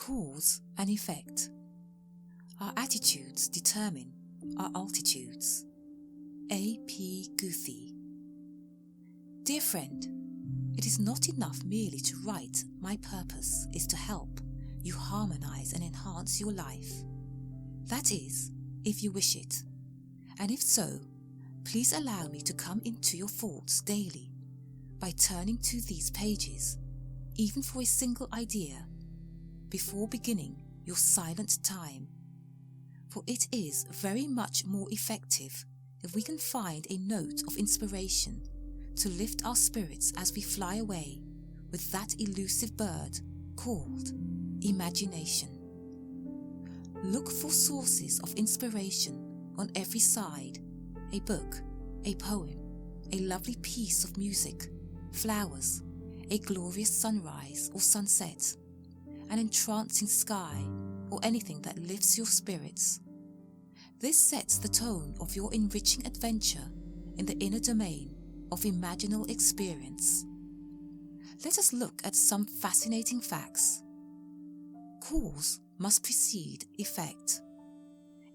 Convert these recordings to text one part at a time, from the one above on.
Cause and effect. Our attitudes determine our altitudes. A.P. Guthrie. Dear friend, it is not enough merely to write "My purpose is to help you harmonize and enhance your life." That is, if you wish it. And if so, please allow me to come into your thoughts daily by turning to these pages, even for a single idea, before beginning your silent time. For it is very much more effective if we can find a note of inspiration to lift our spirits as we fly away with that elusive bird called imagination. Look for sources of inspiration on every side: a book, a poem, a lovely piece of music, flowers, a glorious sunrise or sunset, an entrancing sky, or anything that lifts your spirits. This sets the tone of your enriching adventure in the inner domain of imaginal experience. Let us look at some fascinating facts. Cause must precede effect.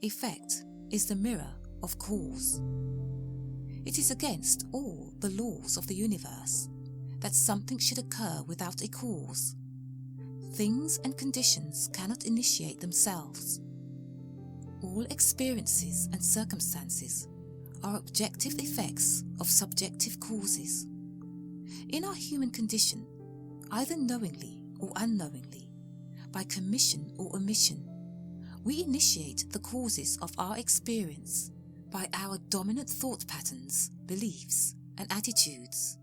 Effect is the mirror of cause. It is against all the laws of the universe that something should occur without a cause. Things and conditions cannot initiate themselves. All experiences and circumstances are objective effects of subjective causes. In our human condition, either knowingly or unknowingly, by commission or omission, we initiate the causes of our experience by our dominant thought patterns, beliefs, and attitudes.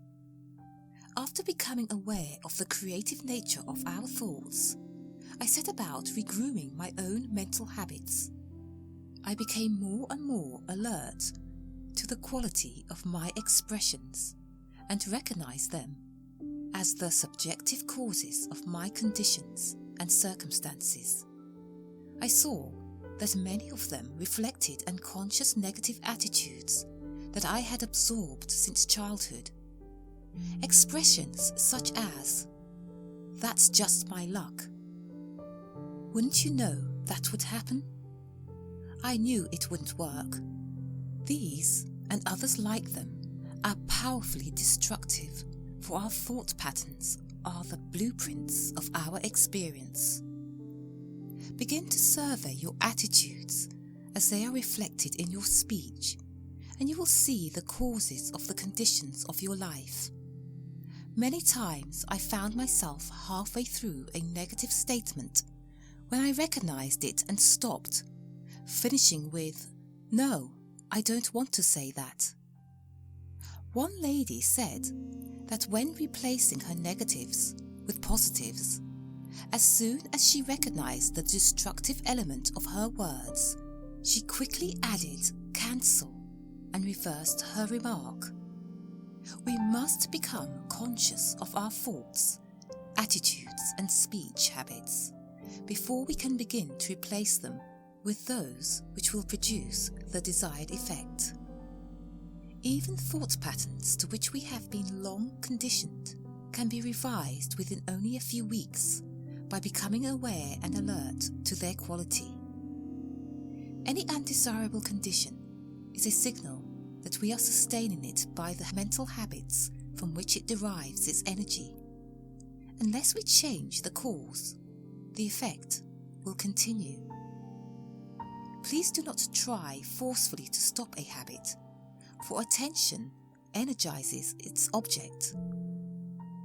After becoming aware of the creative nature of our thoughts, I set about regrooming my own mental habits. I became more and more alert to the quality of my expressions and recognized them as the subjective causes of my conditions and circumstances. I saw that many of them reflected unconscious negative attitudes that I had absorbed since childhood. Expressions such as, "That's just my luck." "Wouldn't you know that would happen?" "I knew it wouldn't work." These, and others like them, are powerfully destructive, for our thought patterns are the blueprints of our experience. Begin to survey your attitudes as they are reflected in your speech, and you will see the causes of the conditions of your life. Many times I found myself halfway through a negative statement when I recognized it and stopped, finishing with, "No, I don't want to say that." One lady said that when replacing her negatives with positives, as soon as she recognized the destructive element of her words, she quickly added "cancel" and reversed her remark. We must become conscious of our thoughts, attitudes, and speech habits before we can begin to replace them with those which will produce the desired effect. Even thought patterns to which we have been long conditioned can be revised within only a few weeks by becoming aware and alert to their quality. Any undesirable condition is a signal that we are sustaining it by the mental habits from which it derives its energy. Unless we change the cause, the effect will continue. Please do not try forcefully to stop a habit, for attention energizes its object.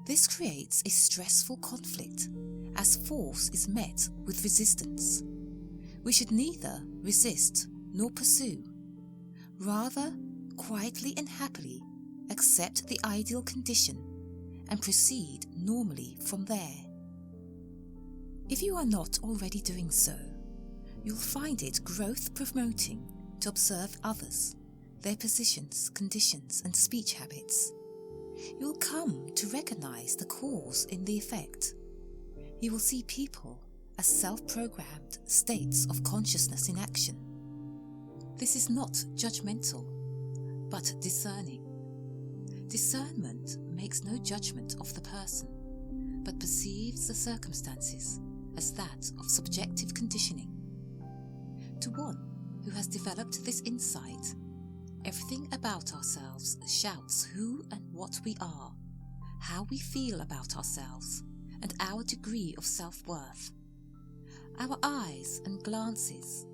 This creates a stressful conflict, as force is met with resistance. We should neither resist nor pursue. Rather, quietly and happily accept the ideal condition and proceed normally from there. If you are not already doing so, you'll find it growth-promoting to observe others, their positions, conditions, and speech habits. You'll come to recognize the cause in the effect. You will see people as self-programmed states of consciousness in action. This is not judgmental, but discerning. Discernment makes no judgment of the person, but perceives the circumstances as that of subjective conditioning. To one who has developed this insight, everything about ourselves shouts who and what we are, how we feel about ourselves, and our degree of self-worth. Our eyes and glances,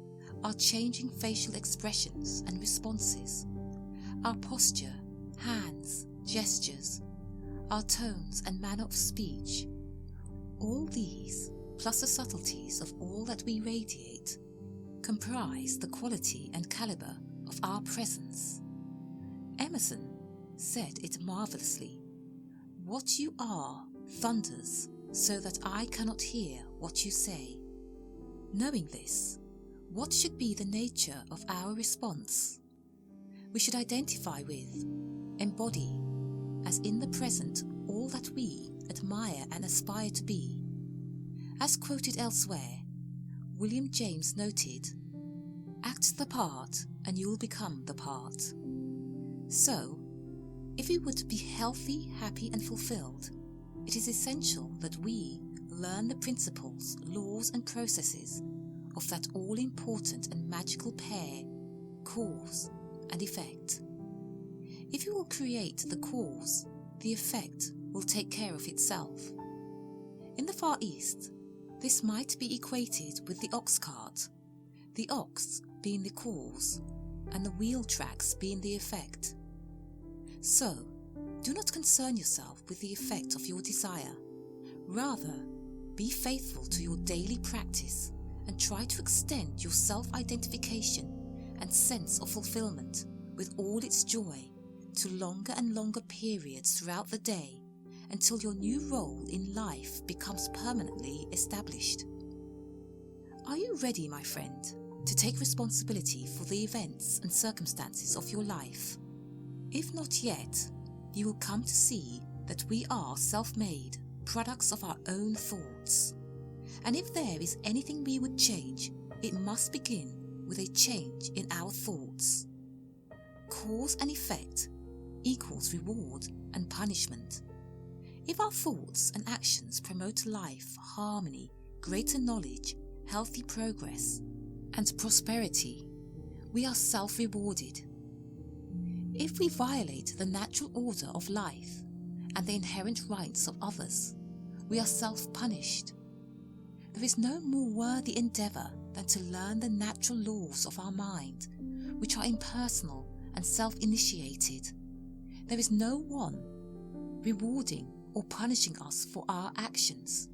our changing facial expressions and responses, our posture, hands, gestures, our tones and manner of speech, all these, plus the subtleties of all that we radiate, comprise the quality and calibre of our presence. Emerson said it marvellously. What you are thunders so that I cannot hear what you say. Knowing this, what should be the nature of our response? We should identify with, embody, as in the present, all that we admire and aspire to be. As quoted elsewhere, William James noted, "Act the part and you will become the part." So, if we would be healthy, happy and fulfilled, it is essential that we learn the principles, laws and processes of that all-important and magical pair, cause and effect. If you will create the cause, the effect will take care of itself. In the Far East, this might be equated with the ox cart, the ox being the cause and the wheel tracks being the effect. So, do not concern yourself with the effect of your desire. Rather, be faithful to your daily practice and try to extend your self-identification and sense of fulfillment with all its joy to longer and longer periods throughout the day until your new role in life becomes permanently established. Are you ready, my friend, to take responsibility for the events and circumstances of your life? If not yet, you will come to see that we are self-made products of our own thoughts. And if there is anything we would change, it must begin with a change in our thoughts. Cause and effect equals reward and punishment. If our thoughts and actions promote life, harmony, greater knowledge, healthy progress, and prosperity, we are self-rewarded. If we violate the natural order of life and the inherent rights of others, we are self-punished. There is no more worthy endeavour than to learn the natural laws of our mind, which are impersonal and self-initiated. There is no one rewarding or punishing us for our actions.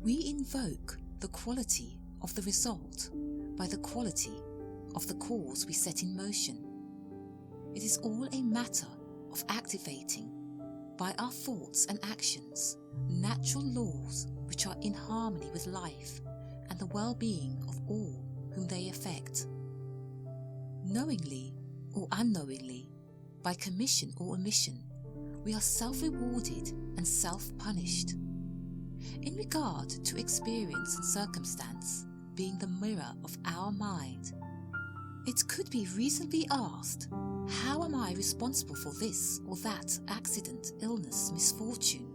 We invoke the quality of the result by the quality of the cause we set in motion. It is all a matter of activating, by our thoughts and actions, natural laws which are in harmony with life and the well-being of all whom they affect. Knowingly or unknowingly, by commission or omission, we are self-rewarded and self-punished. In regard to experience and circumstance being the mirror of our mind, it could be reasonably asked, how am I responsible for this or that accident, illness, misfortune?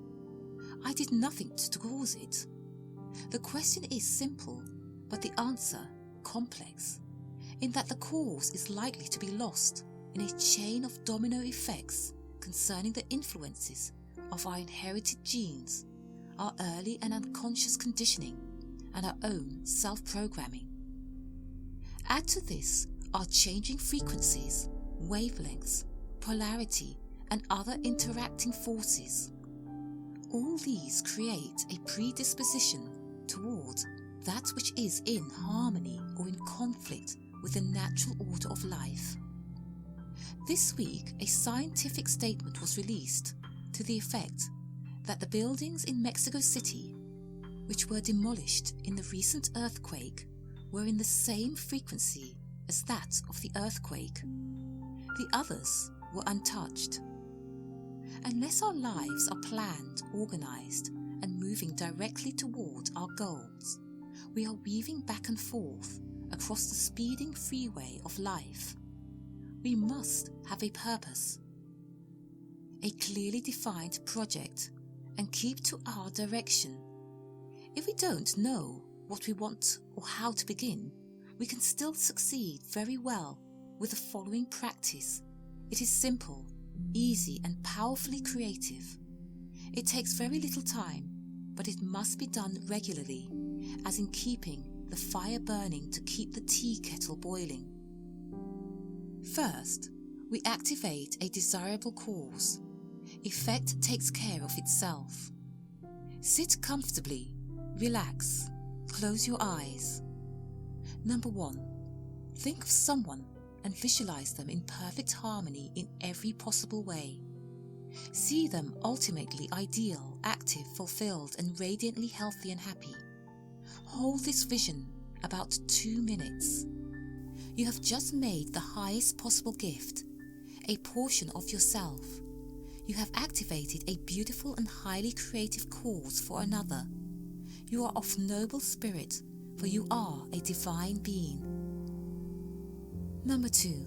I did nothing to cause it. The question is simple, but the answer complex, in that the cause is likely to be lost in a chain of domino effects concerning the influences of our inherited genes, our early and unconscious conditioning, and our own self-programming. Add to this our changing frequencies, wavelengths, polarity, and other interacting forces. All these create a predisposition toward that which is in harmony or in conflict with the natural order of life. This week, a scientific statement was released to the effect that the buildings in Mexico City, which were demolished in the recent earthquake, were in the same frequency as that of the earthquake. The others were untouched. Unless our lives are planned, organized, and moving directly toward our goals, we are weaving back and forth across the speeding freeway of life. We must have a purpose, a clearly defined project, and keep to our direction. If we don't know what we want or how to begin, we can still succeed very well with the following practice. It is simple, easy and powerfully creative. It takes very little time, but it must be done regularly, as in keeping the fire burning to keep the tea kettle boiling. First, we activate a desirable cause. Effect takes care of itself. Sit comfortably, relax, close your eyes. Number 1. Think of someone and visualize them in perfect harmony in every possible way. See them ultimately ideal, active, fulfilled, and radiantly healthy and happy. Hold this vision about 2 minutes. You have just made the highest possible gift, a portion of yourself. You have activated a beautiful and highly creative cause for another. You are of noble spirit, for you are a divine being. Number 2.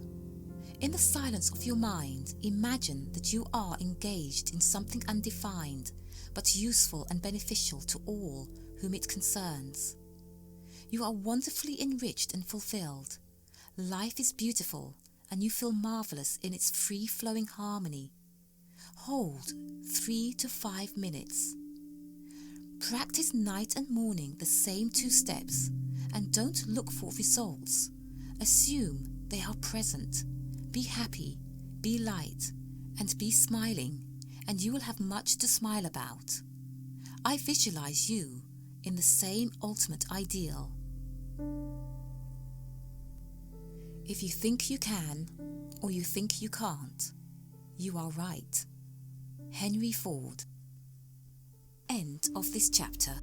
In the silence of your mind, imagine that you are engaged in something undefined, but useful and beneficial to all whom it concerns. You are wonderfully enriched and fulfilled. Life is beautiful, and you feel marvelous in its free-flowing harmony. Hold 3 to 5 minutes. Practice night and morning the same 2 steps, and don't look for results. Assume they are present. Be happy, be light, and be smiling, and you will have much to smile about. I visualize you in the same ultimate ideal. If you think you can, or you think you can't, you are right. Henry Ford. End of this chapter.